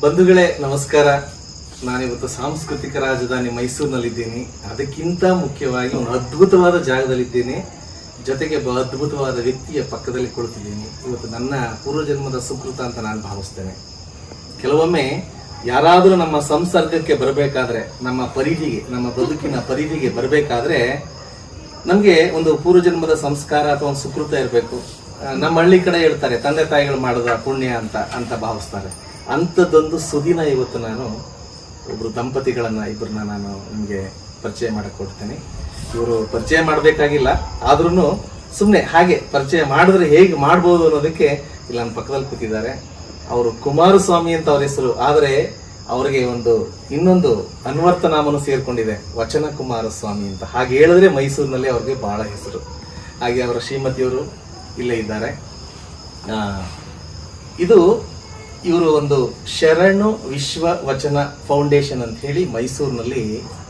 ಬಂಧುಗಳೇ ನಮಸ್ಕಾರ. ನಾನಿವತ್ತು ಸಾಂಸ್ಕೃತಿಕ ರಾಜಧಾನಿ ಮೈಸೂರಿನಲ್ಲಿದ್ದೀನಿ. ಅದಕ್ಕಿಂತ ಮುಖ್ಯವಾಗಿ ಒಂದು ಅದ್ಭುತವಾದ ಜಾಗದಲ್ಲಿದ್ದೀನಿ. ಜೊತೆಗೆ ಅದ್ಭುತವಾದ ವ್ಯಕ್ತಿಯ ಪಕ್ಕದಲ್ಲಿ ಕುಳಿತಿದ್ದೀನಿ. ಇವತ್ತು ನನ್ನ ಪೂರ್ವಜನ್ಮದ ಸುಕೃತ ಅಂತ ನಾನು ಭಾವಿಸ್ತೇನೆ. ಕೆಲವೊಮ್ಮೆ ಯಾರಾದರೂ ನಮ್ಮ ಸಂಸರ್ಗಕ್ಕೆ ಬರಬೇಕಾದ್ರೆ, ನಮ್ಮ ಪರಿಧಿಗೆ, ನಮ್ಮ ಬದುಕಿನ ಪರಿಧಿಗೆ ಬರಬೇಕಾದ್ರೆ ನಮಗೆ ಒಂದು ಪೂರ್ವಜನ್ಮದ ಸಂಸ್ಕಾರ ಅಥವಾ ಒಂದು ಸುಕೃತ ಇರಬೇಕು. ನಮ್ಮ ಹಳ್ಳಿ ಕಡೆ ಹೇಳ್ತಾರೆ ತಂದೆ ತಾಯಿಗಳು ಮಾಡಿದ ಪುಣ್ಯ ಅಂತ ಭಾವಿಸ್ತಾರೆ. ಅಂಥದ್ದೊಂದು ಸುದಿನ ಇವತ್ತು ನಾನು ಒಬ್ರು ಇಬ್ಬರನ್ನ ನಾನು ನಿಮಗೆ ಪರಿಚಯ ಮಾಡಿಕೊಡ್ತೇನೆ. ಇವರು ಪರಿಚಯ ಮಾಡಬೇಕಾಗಿಲ್ಲ, ಆದ್ರೂ ಸುಮ್ಮನೆ ಹಾಗೆ ಪರಿಚಯ ಮಾಡಿದ್ರೆ ಹೇಗೆ ಮಾಡ್ಬೋದು ಅನ್ನೋದಕ್ಕೆ ಇಲ್ಲಿ ನನ್ನ ಪಕ್ಕದಲ್ಲಿ ಕೂತಿದ್ದಾರೆ. ಅವರು ಕುಮಾರಸ್ವಾಮಿ ಅಂತ ಅವ್ರ ಹೆಸರು, ಆದರೆ ಅವರಿಗೆ ಇನ್ನೊಂದು ಅನ್ವರ್ಥ ನಾಮನು ಸೇರ್ಕೊಂಡಿದೆ, ವಚನ ಕುಮಾರಸ್ವಾಮಿ ಅಂತ. ಹಾಗೆ ಹೇಳಿದ್ರೆ ಮೈಸೂರಿನಲ್ಲಿ ಅವ್ರಿಗೆ ಬಹಳ ಹೆಸರು. ಹಾಗೆ ಅವರ ಶ್ರೀಮತಿಯವರು ಇಲ್ಲೇ ಇದ್ದಾರೆ. ಇವರು ಒಂದು ಶರಣು ವಿಶ್ವ ವಚನ ಫೌಂಡೇಶನ್ ಅಂತ ಹೇಳಿ ಮೈಸೂರಿನಲ್ಲಿ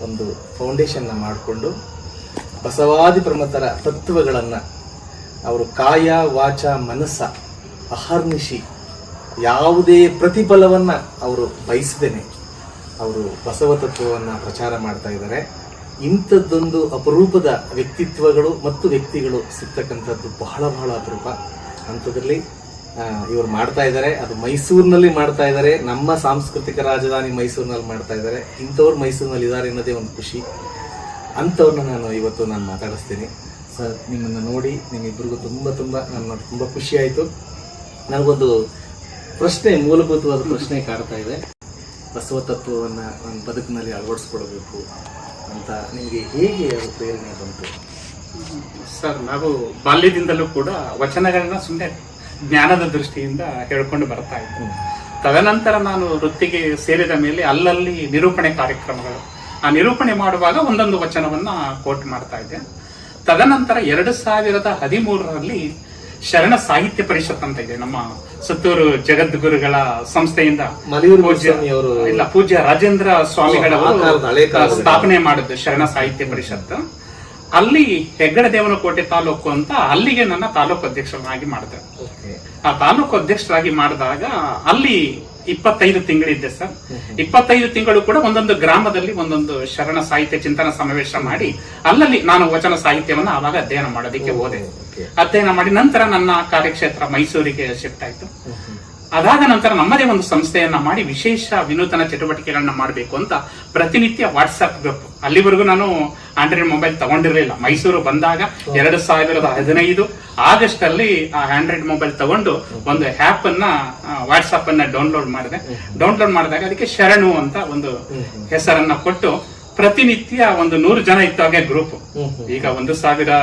ಒಂದು ಫೌಂಡೇಶನ್ನ ಮಾಡಿಕೊಂಡು ಬಸವಾದಿ ಪ್ರಮಥರ ತತ್ವಗಳನ್ನು ಅವರು ಕಾಯ ವಾಚ ಮನಸ್ಸ ಅಹರ್ನಿಶಿ ಯಾವುದೇ ಪ್ರತಿಫಲವನ್ನು ಅವರು ಬಯಸದೇನೆ ಅವರು ಬಸವ ತತ್ವವನ್ನು ಪ್ರಚಾರ ಮಾಡ್ತಾ ಇದ್ದಾರೆ. ಇಂಥದ್ದೊಂದು ಅಪರೂಪದ ವ್ಯಕ್ತಿತ್ವಗಳು ಮತ್ತು ವ್ಯಕ್ತಿಗಳು ಸಿಗ್ತಕ್ಕಂಥದ್ದು ಬಹಳ ಬಹಳ ಅಪರೂಪ. ಅಂಥದ್ರಲ್ಲಿ ಇವರು ಮಾಡ್ತಾ ಇದ್ದಾರೆ. ಅದು ಮೈಸೂರಿನಲ್ಲಿ ಮಾಡ್ತಾ ಇದ್ದಾರೆ. ನಮ್ಮ ಸಾಂಸ್ಕೃತಿಕ ರಾಜಧಾನಿ ಮೈಸೂರಿನಲ್ಲಿ ಮಾಡ್ತಾ ಇದ್ದಾರೆ. ಇಂಥವ್ರು ಮೈಸೂರಿನಲ್ಲಿ ಇದ್ದಾರೆ ಅನ್ನೋದೇ ಒಂದು ಖುಷಿ. ಅಂಥವ್ರನ್ನ ನಾನು ಮಾತಾಡಿಸ್ತೀನಿ. ಸರ್, ನಿಮ್ಮನ್ನು ನೋಡಿ ನಿಮ್ಮಿಬ್ಬರಿಗೂ ತುಂಬ ಖುಷಿ ಆಯಿತು. ನನಗೊಂದು ಪ್ರಶ್ನೆ, ಮೂಲಭೂತವಾದ ಪ್ರಶ್ನೆ ಕಾಡ್ತಾ ಇದೆ. ಬಸವ ತತ್ವವನ್ನು ನನ್ನ ಬದುಕಿನಲ್ಲಿ ಅಳವಡಿಸ್ಕೊಳ್ಬೇಕು ಅಂತ ನಿಮಗೆ ಹೇಗೆ ಅದು ಪ್ರೇರಣೆ ಬಂತು? ಸರ್, ನಾವು ಬಾಲ್ಯದಿಂದಲೂ ಕೂಡ ವಚನಗಳನ್ನ ಸುಮ್ಮನೆ ಜ್ಞಾನದ ದೃಷ್ಟಿಯಿಂದ ಹೇಳ್ಕೊಂಡು ಬರ್ತಾ ಇದ್ದೆ. ತದನಂತರ ನಾನು ವೃತ್ತಿಗೆ ಸೇರಿದ ಮೇಲೆ ಅಲ್ಲಲ್ಲಿ ನಿರೂಪಣೆ ಕಾರ್ಯಕ್ರಮಗಳು, ಆ ನಿರೂಪಣೆ ಮಾಡುವಾಗ ಒಂದೊಂದು ವಚನವನ್ನ ಕೋಟ್ ಮಾಡ್ತಾ ಇದ್ದೆ. ತದನಂತರ 2013ರಲ್ಲಿ ಶರಣ ಸಾಹಿತ್ಯ ಪರಿಷತ್ ಅಂತ ಇದೆ, ನಮ್ಮ ಸುತ್ತೂರು ಜಗದ್ಗುರುಗಳ ಸಂಸ್ಥೆಯಿಂದ ಪೂಜ್ಯ ರಾಜೇಂದ್ರ ಸ್ವಾಮಿಗಳವರು ಸ್ಥಾಪನೆ ಮಾಡಿದ್ದು ಶರಣ ಸಾಹಿತ್ಯ ಪರಿಷತ್. ಅಲ್ಲಿ ಹೆಗ್ಗಡೆ ದೇವನಕೋಟೆ ತಾಲೂಕು ಅಂತ, ಅಲ್ಲಿಗೆ ನನ್ನ ತಾಲೂಕು ಅಧ್ಯಕ್ಷರಾಗಿ ಮಾಡಿದೆ. ಆ ತಾಲೂಕು ಅಧ್ಯಕ್ಷರಾಗಿ ಮಾಡಿದಾಗ ಅಲ್ಲಿ 25 ತಿಂಗಳಿದ್ದೆ ಸರ್. 25 ತಿಂಗಳು ಕೂಡ ಒಂದೊಂದು ಗ್ರಾಮದಲ್ಲಿ ಒಂದೊಂದು ಶರಣ ಸಾಹಿತ್ಯ ಚಿಂತನ ಸಮಾವೇಶ ಮಾಡಿ ಅಲ್ಲಲ್ಲಿ ನಾನು ವಚನ ಸಾಹಿತ್ಯವನ್ನ ಆವಾಗ ಅಧ್ಯಯನ ಮಾಡೋದಕ್ಕೆ ಹೋದೆ. ಅಧ್ಯಯನ ಮಾಡಿ ನಂತರ ನನ್ನ ಕಾರ್ಯಕ್ಷೇತ್ರ ಮೈಸೂರಿಗೆ ಶಿಫ್ಟ್ ಆಯ್ತು. ಅದಾದ ನಂತರ ನಮ್ಮದೇ ಒಂದು ಸಂಸ್ಥೆಯನ್ನ ಮಾಡಿ ವಿಶೇಷ ವಿನೂತನ ಚಟುವಟಿಕೆಗಳನ್ನ ಮಾಡಬೇಕು ಅಂತ ಪ್ರತಿನಿತ್ಯ ವಾಟ್ಸ್ಆಪ್ ಗ್ರೂಪ್, ಅಲ್ಲಿವರೆಗೂ ನಾನು ಆಂಡ್ರಾಯ್ಡ್ ಮೊಬೈಲ್ ತಗೊಂಡಿರಲಿಲ್ಲ. ಮೈಸೂರು ಬಂದಾಗ 2015 ಆಗಸ್ಟ್ ಅಲ್ಲಿ ಆ ಆಂಡ್ರಾಯ್ಡ್ ಮೊಬೈಲ್ ತಗೊಂಡು ಒಂದು ಆಪ್ ಅನ್ನ, ವಾಟ್ಸ್ಆಪ್ ಅನ್ನ ಡೌನ್ಲೋಡ್ ಮಾಡಿದೆ. ಡೌನ್ಲೋಡ್ ಮಾಡಿದಾಗ ಅದಕ್ಕೆ ಶರಣು ಅಂತ ಒಂದು ಹೆಸರನ್ನ ಕೊಟ್ಟು ಪ್ರತಿನಿತ್ಯ 100 ಜನ ಇತ್ತು ಹಾಗೆ ಗ್ರೂಪ್. ಈಗ 1000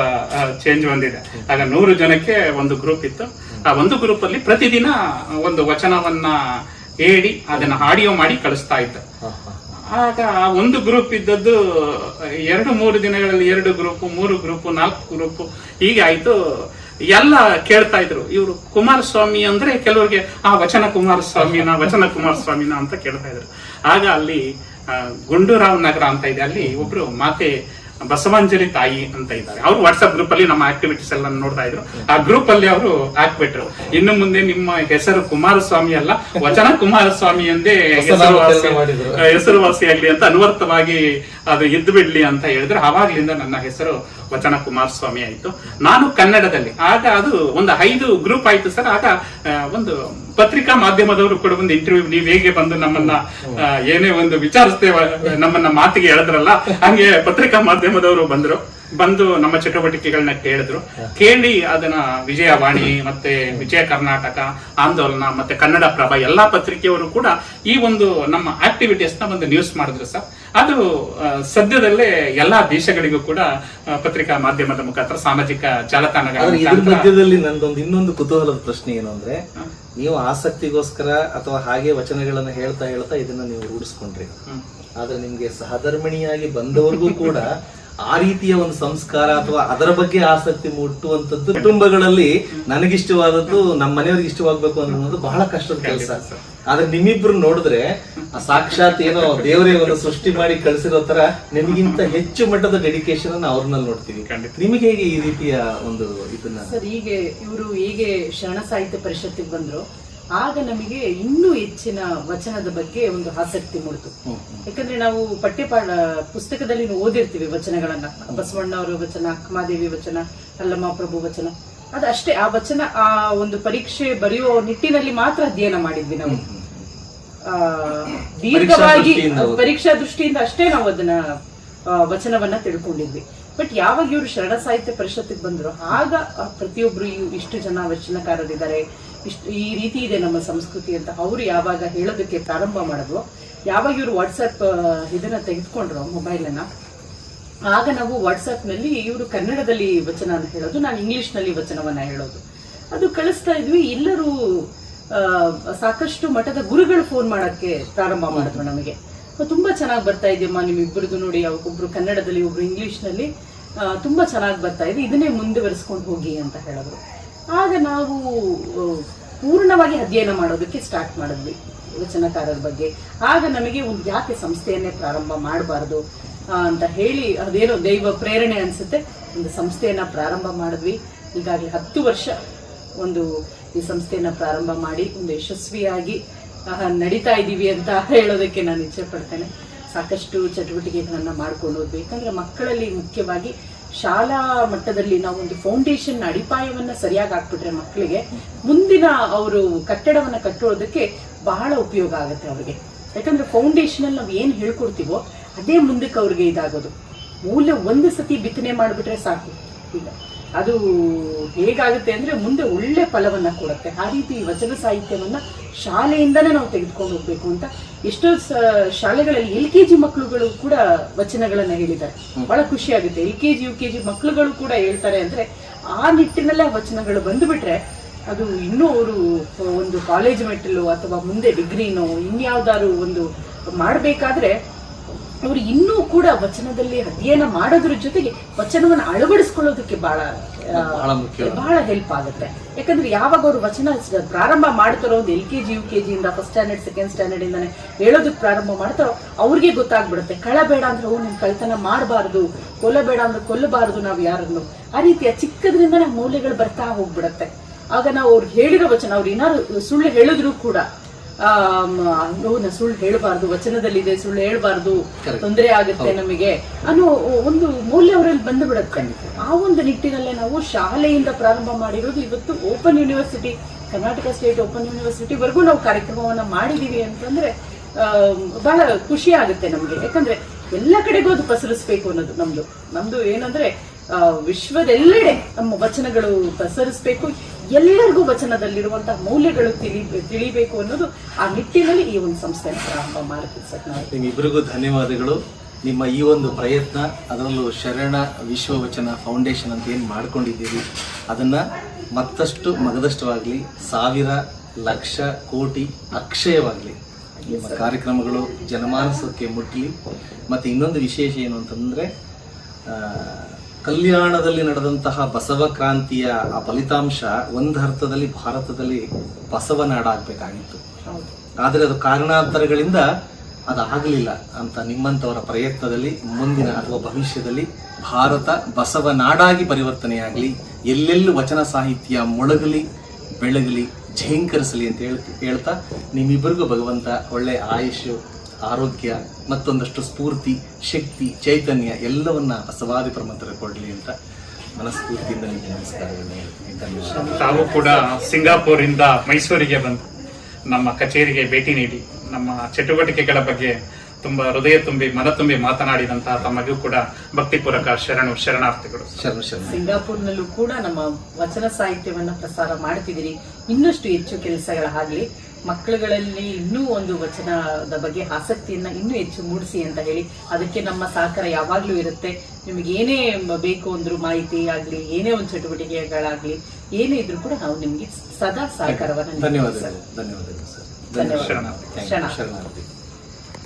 ಚೇಂಜ್ ಬಂದಿದೆ. ಆಗ 100 ಜನಕ್ಕೆ ಒಂದು ಗ್ರೂಪ್ ಇತ್ತು. ಆ ಒಂದು ಗ್ರೂಪ್ ಅಲ್ಲಿ ಪ್ರತಿದಿನ ಒಂದು ವಚನವನ್ನ ಹೇಳಿ ಅದನ್ನ ಆಡಿಯೋ ಮಾಡಿ ಕಳಿಸ್ತಾ ಇದ್ದ. ಆಗ ಒಂದು ಗ್ರೂಪ್ ಇದ್ದದ್ದು 2-3 ದಿನಗಳಲ್ಲಿ 2 ಗ್ರೂಪ್, 3 ಗ್ರೂಪ್, 4 ಗ್ರೂಪ್ ಹೀಗೆ ಆಯ್ತು. ಎಲ್ಲ ಕೇಳ್ತಾ ಇದ್ರು, ಇವರು ಕುಮಾರಸ್ವಾಮಿ ಅಂದ್ರೆ ಕೆಲವರಿಗೆ ವಚನ ಕುಮಾರಸ್ವಾಮಿನ ಅಂತ ಕೇಳ್ತಾ ಇದ್ರು. ಆಗ ಅಲ್ಲಿ ಗುಂಡೂರಾವ್ ನಗರ ಅಂತ ಇದೆ, ಅಲ್ಲಿ ಒಬ್ರು ಮಾತೆ ಬಸವಾಂಜಲಿ ತಾಯಿ ಅಂತ ಇದ್ದಾರೆ. ಅವರು ವಾಟ್ಸ್ಆಪ್ ಗ್ರೂಪ್ ಅಲ್ಲಿ ನಮ್ಮ ಆಕ್ಟಿವಿಟೀಸ್ ಎಲ್ಲ ನೋಡ್ತಾ ಇದ್ರು. ಆ ಗ್ರೂಪ್ ಅಲ್ಲಿ ಅವರು ಹಾಕ್ಬಿಟ್ರು, ಇನ್ನು ಮುಂದೆ ನಿಮ್ಮ ಹೆಸರು ಕುಮಾರಸ್ವಾಮಿ ಅಲ್ಲ, ವಚನ ಕುಮಾರಸ್ವಾಮಿ ಎಂದೇ ಹೆಸರುವಾಸಿಯಾಗ್ಲಿ ಅಂತ ಅನ್ವರ್ಥವಾಗಿ ಅದು ಇದ್ದು ಬಿಡ್ಲಿ ಅಂತ ಹೇಳಿದ್ರೆ, ಆವಾಗ್ಲಿಂದ ನನ್ನ ಹೆಸರು ವಚನ ಕುಮಾರಸ್ವಾಮಿ ಆಯ್ತು. ನಾನು ಕನ್ನಡದಲ್ಲಿ, ಆಗ ಅದು ಒಂದು 5 ಗ್ರೂಪ್ ಆಯ್ತು ಸರ್. ಆಗ ಒಂದು ಪತ್ರಿಕಾ ಮಾಧ್ಯಮದವರು ಕೂಡ ಒಂದು ಇಂಟರ್ವ್ಯೂ, ನೀವ್ ಹೇಗೆ ಬಂದು ನಮ್ಮನ್ನ ಏನೇ ಒಂದು ವಿಚಾರಿಸ್ತೇವೆ, ನಮ್ಮನ್ನ ಮಾತಿಗೆ ಎಳೆದ್ರಲ್ಲ, ಹಂಗೆ ಪತ್ರಿಕಾ ಮಾಧ್ಯಮದವರು ಬಂದು ನಮ್ಮ ಚಟುವಟಿಕೆಗಳನ್ನ ಕೇಳಿ ಅದನ್ನ ವಿಜಯವಾಣಿ ಮತ್ತೆ ವಿಜಯ ಕರ್ನಾಟಕ, ಆಂದೋಲನ ಮತ್ತೆ ಕನ್ನಡ ಪ್ರಭ ಎಲ್ಲಾ ಪತ್ರಿಕೆಯವರು ಕೂಡ ಈ ಒಂದು ನಮ್ಮ ಆಕ್ಟಿವಿಟೀಸ್ ನ ಒಂದು ನ್ಯೂಸ್ ಮಾಡಿದ್ರು ಸರ್. ಅದು ಸದ್ಯದಲ್ಲೇ ಎಲ್ಲಾ ದೇಶಗಳಿಗೂ ಕೂಡ ಪತ್ರಿಕಾ ಮಾಧ್ಯಮದ ಮುಖಾಂತರ ಸಾಮಾಜಿಕ ಜಾಲತಾಣಗಳ ಮಧ್ಯದಲ್ಲಿ ನಂದೊಂದು ಇನ್ನೊಂದು ಕುತೂಹಲದ ಪ್ರಶ್ನೆ ಏನು ಅಂದ್ರೆ, ನೀವು ಆಸಕ್ತಿಗೋಸ್ಕರ ಅಥವಾ ಹಾಗೆ ವಚನಗಳನ್ನ ಹೇಳ್ತಾ ಇದನ್ನ ನೀವು ರೂಢಿಸ್ಕೊಂಡ್ರಿ. ಆದ್ರೆ ನಿಮ್ಗೆ ಸಹಧರ್ಮಿಣಿಯಾಗಿ ಬಂದವರಿಗೂ ಕೂಡ ಆ ರೀತಿಯ ಒಂದು ಸಂಸ್ಕಾರ ಅಥವಾ ಅದರ ಬಗ್ಗೆ ಆಸಕ್ತಿ ಮುಟ್ಟುವಂತದ್ದು ಕುಟುಂಬಗಳಲ್ಲಿ ನನಗಿಷ್ಟವಾದದ್ದು ನಮ್ಮ ಮನೆಯವ್ರಿಗೆ ಇಷ್ಟವಾಗ್ಬೇಕು ಅನ್ನೋದು ಬಹಳ ಕಷ್ಟದ ಕೆಲಸ. ಆದ್ರೆ ನಿಮ್ಮಿಬ್ರು ನೋಡಿದ್ರೆ ಸಾಕ್ಷಾತ್ ಏನೋ ದೇವರೇ ಒಂದು ಸೃಷ್ಟಿ ಮಾಡಿ ಕಳಿಸಿರೋ ತರ ನಿಮಗಿಂತ ಹೆಚ್ಚು ಮಟ್ಟದ ಡೆಡಿಕೇಶನ್ ಅನ್ನ ಅವ್ರನ್ನಲ್ಲಿ ನೋಡ್ತೀವಿ. ನಿಮಗೆ ಹೇಗೆ ಈ ರೀತಿಯ ಒಂದು ಇದನ್ನ ಸರ್? ಹೀಗೆ ಇವರು ಹೀಗೆ ಶರಣ ಸಾಹಿತ್ಯ ಪರಿಷತ್ತಿಗೆ ಬಂದ್ರು. ಆಗ ನಮಗೆ ಇನ್ನೂ ಹೆಚ್ಚಿನ ವಚನದ ಬಗ್ಗೆ ಒಂದು ಆಸಕ್ತಿ ಮೂಡಿತು. ಯಾಕಂದ್ರೆ ನಾವು ಪಠ್ಯಪಾಠ ಪುಸ್ತಕದಲ್ಲಿ ಓದಿರ್ತೀವಿ ವಚನಗಳನ್ನ, ಬಸವಣ್ಣವರ ವಚನ, ಅಕ್ಕಮಾದೇವಿ ವಚನ, ಅಲ್ಲಮ್ಮ ಪ್ರಭು ವಚನ, ಅದಷ್ಟೇ. ಆ ವಚನ ಆ ಒಂದು ಪರೀಕ್ಷೆ ಬರೆಯುವ ನಿಟ್ಟಿನಲ್ಲಿ ಮಾತ್ರ ಅಧ್ಯಯನ ಮಾಡಿದ್ವಿ ನಾವು. ದೀರ್ಘವಾಗಿ ಪರೀಕ್ಷಾ ದೃಷ್ಟಿಯಿಂದ ಅಷ್ಟೇ ನಾವು ಅದನ್ನ ವಚನವನ್ನ ತಿಳ್ಕೊಂಡಿದ್ವಿ. ಬಟ್ ಯಾವಾಗ ಇವರು ಶರಣ ಸಾಹಿತ್ಯ ಪರಿಷತ್ತಿಗೆ ಬಂದ್ರು, ಆಗ ಪ್ರತಿಯೊಬ್ರು ಇಷ್ಟು ಜನ ವಚನಕಾರರಿದ್ದಾರೆ, ಈ ರೀತಿ ಇದೆ ನಮ್ಮ ಸಂಸ್ಕೃತಿ ಅಂತ ಅವರು ಯಾವಾಗ ಹೇಳೋದಕ್ಕೆ ಪ್ರಾರಂಭ ಮಾಡಿದ್ರು, ಯಾವಾಗ ಇವರು ವಾಟ್ಸಪ್ ಇದನ್ನ ತೆಗೆದುಕೊಂಡ್ರು ಮೊಬೈಲನ್ನ, ಆಗ ನಾವು ವಾಟ್ಸಪ್ ನಲ್ಲಿ ಇವರು ಕನ್ನಡದಲ್ಲಿ ವಚನ ಹೇಳೋದು, ನಾನು ಇಂಗ್ಲಿಷ್ ನಲ್ಲಿ ವಚನವನ್ನ ಹೇಳೋದು, ಅದು ಕಳಿಸ್ತಾ ಇದ್ವಿ. ಎಲ್ಲರೂ ಸಾಕಷ್ಟು ಮಠದ ಗುರುಗಳು ಫೋನ್ ಮಾಡಕ್ಕೆ ಪ್ರಾರಂಭ ಮಾಡಿದ್ರು ನಮಗೆ. ತುಂಬಾ ಚೆನ್ನಾಗಿ ಬರ್ತಾ ಇದೆಯಮ್ಮ ನಿಮ್ಮಿಬ್ಬರದು ನೋಡಿ, ಒಬ್ರು ಕನ್ನಡದಲ್ಲಿ ಒಬ್ರು ಇಂಗ್ಲಿಷ್ ನಲ್ಲಿ ತುಂಬಾ ಚೆನ್ನಾಗಿ ಬರ್ತಾ ಇದೆ, ಇದನ್ನೇ ಮುಂದುವರಿಸ್ಕೊಂಡು ಹೋಗಿ ಅಂತ ಹೇಳಿದ್ರು. ಆಗ ನಾವು ಪೂರ್ಣವಾಗಿ ಅಧ್ಯಯನ ಮಾಡೋದಕ್ಕೆ ಸ್ಟಾರ್ಟ್ ಮಾಡಿದ್ವಿ ವಚನಕಾರರ ಬಗ್ಗೆ. ಆಗ ನಮಗೆ ಒಂದು ಯಾಕೆ ಸಂಸ್ಥೆಯನ್ನೇ ಪ್ರಾರಂಭ ಮಾಡಬಾರ್ದು ಅಂತ ಹೇಳಿ, ಅದೇನೋ ದೈವ ಪ್ರೇರಣೆ ಅನ್ಸುತ್ತೆ, ಒಂದು ಸಂಸ್ಥೆಯನ್ನ ಪ್ರಾರಂಭ ಮಾಡಿದ್ವಿ. ಈಗಾಗಲೇ 10 ವರ್ಷ ಒಂದು ಈ ಸಂಸ್ಥೆಯನ್ನ ಪ್ರಾರಂಭ ಮಾಡಿ ಒಂದು ಯಶಸ್ವಿಯಾಗಿ ನಡೀತಾ ಇದ್ದೀವಿ ಅಂತ ಹೇಳೋದಕ್ಕೆ ನಾನು ಇಚ್ಛೆ ಪಡ್ತೇನೆ. ಸಾಕಷ್ಟು ಚಟುವಟಿಕೆಗಳನ್ನ ಮಾಡ್ಕೊಂಡು ಹೋದ್ವಿ. ಯಾಕಂದ್ರೆ ಮಕ್ಕಳಲ್ಲಿ ಮುಖ್ಯವಾಗಿ ಶಾಲಾ ಮಟ್ಟದಲ್ಲಿ ನಾವು ಒಂದು ಫೌಂಡೇಶನ್ ಅಡಿಪಾಯವನ್ನ ಸರಿಯಾಗಿ ಹಾಕ್ಬಿಟ್ರೆ ಮಕ್ಕಳಿಗೆ ಮುಂದಿನ ಅವರು ಕಟ್ಟಡವನ್ನ ಕಟ್ಟೋದಕ್ಕೆ ಬಹಳ ಉಪಯೋಗ ಆಗುತ್ತೆ ಅವ್ರಿಗೆ. ಯಾಕಂದ್ರೆ ಫೌಂಡೇಶನ್ ಅಲ್ಲಿ ನಾವು ಏನ್ ಹೇಳ್ಕೊಡ್ತೀವೋ ಅದೇ ಮುಂದಕ್ಕೆ ಅವ್ರಿಗೆ ಇದಾಗೋದು. ಮೂಲ ಒಂದು ಸತಿ ಬಿತ್ತನೆ ಮಾಡಿಬಿಟ್ರೆ ಸಾಕು, ಈಗ ಅದು ಹೇಗಾಗುತ್ತೆ ಅಂದ್ರೆ ಮುಂದೆ ಒಳ್ಳೆ ಫಲವನ್ನ ಕೊಡುತ್ತೆ. ಆ ರೀತಿ ವಚನ ಸಾಹಿತ್ಯವನ್ನ ಶಾಲೆಯಿಂದಾನೇ ನಾವು ತೆಗೆದುಕೊಂಡು ಹೋಗ್ಬೇಕು ಅಂತ ಎಷ್ಟೋ ಶಾಲೆಗಳಲ್ಲಿ LKG ಮಕ್ಕಳುಗಳು ಕೂಡ ವಚನಗಳನ್ನ ಹೇಳಿದ್ದಾರೆ. ಬಹಳ ಖುಷಿ ಆಗುತ್ತೆ. LKG UKG ಮಕ್ಕಳುಗಳು ಕೂಡ ಹೇಳ್ತಾರೆ ಅಂದ್ರೆ ಆ ನಿಟ್ಟಿನಲ್ಲೇ ವಚನಗಳು ಬಂದುಬಿಟ್ರೆ ಅದು ಇನ್ನೂ ಅವರು ಒಂದು ಕಾಲೇಜ್ ಮೆಟ್ಟಲು ಅಥವಾ ಮುಂದೆ ಡಿಗ್ರಿನೋ ಇನ್ಯಾವ್ದಾದ್ರು ಒಂದು ಮಾಡಬೇಕಾದ್ರೆ ಅವರು ಇನ್ನೂ ಕೂಡ ವಚನದಲ್ಲಿ ಅಧ್ಯಯನ ಮಾಡೋದ್ರ ಜೊತೆಗೆ ವಚನವನ್ನು ಅಳವಡಿಸ್ಕೊಳ್ಳೋದಕ್ಕೆ ಬಹಳ ಹೆಲ್ಪ್ ಆಗುತ್ತೆ. ಯಾಕಂದ್ರೆ ಯಾವಾಗ ಅವರು ವಚನ ಪ್ರಾರಂಭ ಮಾಡ್ತಾರೋ, ಒಂದು LKG UKG ಇಂದ ಫಸ್ಟ್ ಸ್ಟ್ಯಾಂಡರ್ಡ್ ಸೆಕೆಂಡ್ ಸ್ಟ್ಯಾಂಡರ್ಡ್ ಇಂದಾನೆ ಹೇಳೋದಕ್ಕೆ ಪ್ರಾರಂಭ ಮಾಡ್ತಾರೋ ಅವ್ರಿಗೆ ಗೊತ್ತಾಗ್ಬಿಡುತ್ತೆ. ಕಳಬೇಡ ಅಂದ್ರೆ ನಿಮ್ ಕಳ್ತನ ಮಾಡಬಾರ್ದು, ಕೊಲ್ಲಬೇಡ ಅಂದ್ರೆ ಕೊಲ್ಲಬಾರದು ನಾವು ಯಾರನ್ನು. ಆ ರೀತಿಯ ಚಿಕ್ಕದ್ರಿಂದನೇ ಮೌಲ್ಯಗಳು ಬರ್ತಾ ಹೋಗ್ಬಿಡತ್ತೆ. ಆಗ ನಾವು ಅವ್ರಿಗೆ ಹೇಳಿರೋ ವಚನ, ಅವ್ರು ಏನಾದ್ರು ಸುಳ್ಳು ಹೇಳಿದ್ರು ಕೂಡ ಸುಳ್ಳು ಹೇಳಬಾರ್ದು, ವಚನದಲ್ಲಿದೆ ಸುಳ್ಳು ಹೇಳಬಾರ್ದು, ತೊಂದರೆ ಆಗುತ್ತೆ ನಮಗೆ ಅನ್ನೋ ಒಂದು ಮೌಲ್ಯ ಅವರಲ್ಲಿ ಬಂದು ಬಿಡುತ್ತೆ. ಆ ಒಂದು ನಿಟ್ಟಿನಲ್ಲೇ ನಾವು ಶಾಲೆಯಿಂದ ಪ್ರಾರಂಭ ಮಾಡಿರೋದು ಇವತ್ತು open university, Karnataka state open university ವರೆಗೂ ನಾವು ಕಾರ್ಯಕ್ರಮವನ್ನ ಮಾಡಿದೀವಿ ಅಂತಂದ್ರೆ ಬಹಳ ಖುಷಿ ಆಗುತ್ತೆ ನಮ್ಗೆ. ಯಾಕಂದ್ರೆ ಎಲ್ಲ ಕಡೆಗೂ ಅದು ಪಸರಿಸ್ಬೇಕು ಅನ್ನೋದು ನಮ್ದು ಏನಂದ್ರೆ ವಿಶ್ವದೆಲ್ಲೆಡೆ ನಮ್ಮ ವಚನಗಳು ಪಸರಿಸ್ಬೇಕು, ಎಲ್ಲರಿಗೂ ವಚನದಲ್ಲಿರುವಂತಹ ಮೌಲ್ಯಗಳು ತಿಳಿಬೇಕು ಅನ್ನೋದು ಆ ನಿಟ್ಟಿನಲ್ಲಿ ಈ ಒಂದು ಸಂಸ್ಥೆಯನ್ನು ಪ್ರಾರಂಭ ಮಾಡುತ್ತೆ ಸರ್. ನಿಮ್ಮಿಬ್ಬರಿಗೂ ಧನ್ಯವಾದಗಳು. ನಿಮ್ಮ ಈ ಒಂದು ಪ್ರಯತ್ನ, ಅದರಲ್ಲೂ ಶರಣ ವಿಶ್ವವಚನ ಫೌಂಡೇಶನ್ ಅಂತ ಏನು ಮಾಡ್ಕೊಂಡಿದ್ದೀರಿ ಅದನ್ನ ಮತ್ತಷ್ಟು ಮಗದಷ್ಟವಾಗಲಿ, 1000 ಲಕ್ಷ ಕೋಟಿ ಅಕ್ಷಯವಾಗಲಿ, ನಿಮ್ಮ ಕಾರ್ಯಕ್ರಮಗಳು ಜನಮಾನಸಕ್ಕೆ ಮುಟ್ಟಲಿ. ಮತ್ತು ಇನ್ನೊಂದು ವಿಶೇಷ ಏನು ಅಂತಂದರೆ, ಕಲ್ಯಾಣದಲ್ಲಿ ನಡೆದಂತಹ ಬಸವ ಕ್ರಾಂತಿಯ ಆ ಫಲಿತಾಂಶ ಒಂದು ಅರ್ಥದಲ್ಲಿ ಭಾರತದಲ್ಲಿ ಬಸವನಾಡಾಗಬೇಕಾಗಿತ್ತು. ಆದರೆ ಅದು ಕಾರಣಾಂತರಗಳಿಂದ ಅದಾಗಲಿಲ್ಲ ಅಂತ ನಿಮ್ಮಂಥವರ ಪ್ರಯತ್ನದಲ್ಲಿ ಮುಂದಿನ ಅಥವಾ ಭವಿಷ್ಯದಲ್ಲಿ ಭಾರತ ಬಸವನಾಡಾಗಿ ಪರಿವರ್ತನೆಯಾಗಲಿ, ಎಲ್ಲೆಲ್ಲೂ ವಚನ ಸಾಹಿತ್ಯ ಮೊಳಗಲಿ, ಬೆಳಗಲಿ, ಝೇಂಕರಿಸಲಿ ಅಂತ ಹೇಳ್ತಾ ನಿಮ್ಮಿಬ್ಬರಿಗೂ ಭಗವಂತ ಒಳ್ಳೆಯ ಆಯುಷ್ಯು, ಆರೋಗ್ಯ, ಮತ್ತೊಂದಷ್ಟು ಸ್ಫೂರ್ತಿ, ಶಕ್ತಿ, ಚೈತನ್ಯ ಎಲ್ಲವನ್ನ ಬಸವಾದಿ ಪ್ರಮಂತ್ರ ಕೊಡಲಿ ಅಂತ ಮನಸ್ಫೂರ್ತಿಯಿಂದ ನಿಮಗೆ ನಮಸ್ಕಾರಗಳನ್ನು ಹೇಳ್ತೀನಿ. ತಾವು ಕೂಡ ಸಿಂಗಾಪುರಿಂದ ಮೈಸೂರಿಗೆ ಬಂದು ನಮ್ಮ ಕಚೇರಿಗೆ ಭೇಟಿ ನೀಡಿ ನಮ್ಮ ಚಟುವಟಿಕೆಗಳ ಬಗ್ಗೆ ತುಂಬಾ ಹೃದಯ ತುಂಬಿ ಮನ ತುಂಬಿ ಮಾತನಾಡಿದಂತಹ ತಮಗೂ ಕೂಡ ಭಕ್ತಿಪೂರ್ವಕ ಶರಣಾರ್ಥಿಗಳು. ಸಿಂಗಾಪುರ್ನಲ್ಲೂ ಕೂಡ ನಮ್ಮ ವಚನ ಸಾಹಿತ್ಯವನ್ನ ಪ್ರಸಾರ ಮಾಡ್ತಿದ್ದೀರಿ. ಇನ್ನಷ್ಟು ಹೆಚ್ಚು ಕೆಲಸಗಳಾಗ್ಲಿ, ಮಕ್ಕಳುಗಳಲ್ಲಿ ಇನ್ನೂ ಒಂದು ವಚನದ ಬಗ್ಗೆ ಆಸಕ್ತಿಯನ್ನ ಇನ್ನೂ ಹೆಚ್ಚು ಮೂಡಿಸಿ ಅಂತ ಹೇಳಿ, ಅದಕ್ಕೆ ನಮ್ಮ ಸಹಕಾರ ಯಾವಾಗ್ಲೂ ಇರುತ್ತೆ. ನಿಮ್ಗೆ ಏನೇ ಬೇಕು ಅಂದ್ರೂ ಮಾಹಿತಿ ಆಗ್ಲಿ, ಏನೇ ಒಂದು ಚಟುವಟಿಕೆಗಳಾಗ್ಲಿ, ಏನೇ ಇದ್ರೂ ಕೂಡ ನಾವು ನಿಮ್ಗೆ ಸದಾ ಸಹಕಾರವನ್ನ. ಧನ್ಯವಾದಗಳು ಸರ್. ಧನ್ಯವಾದ. ಶರಣಾರ್ಥಿ.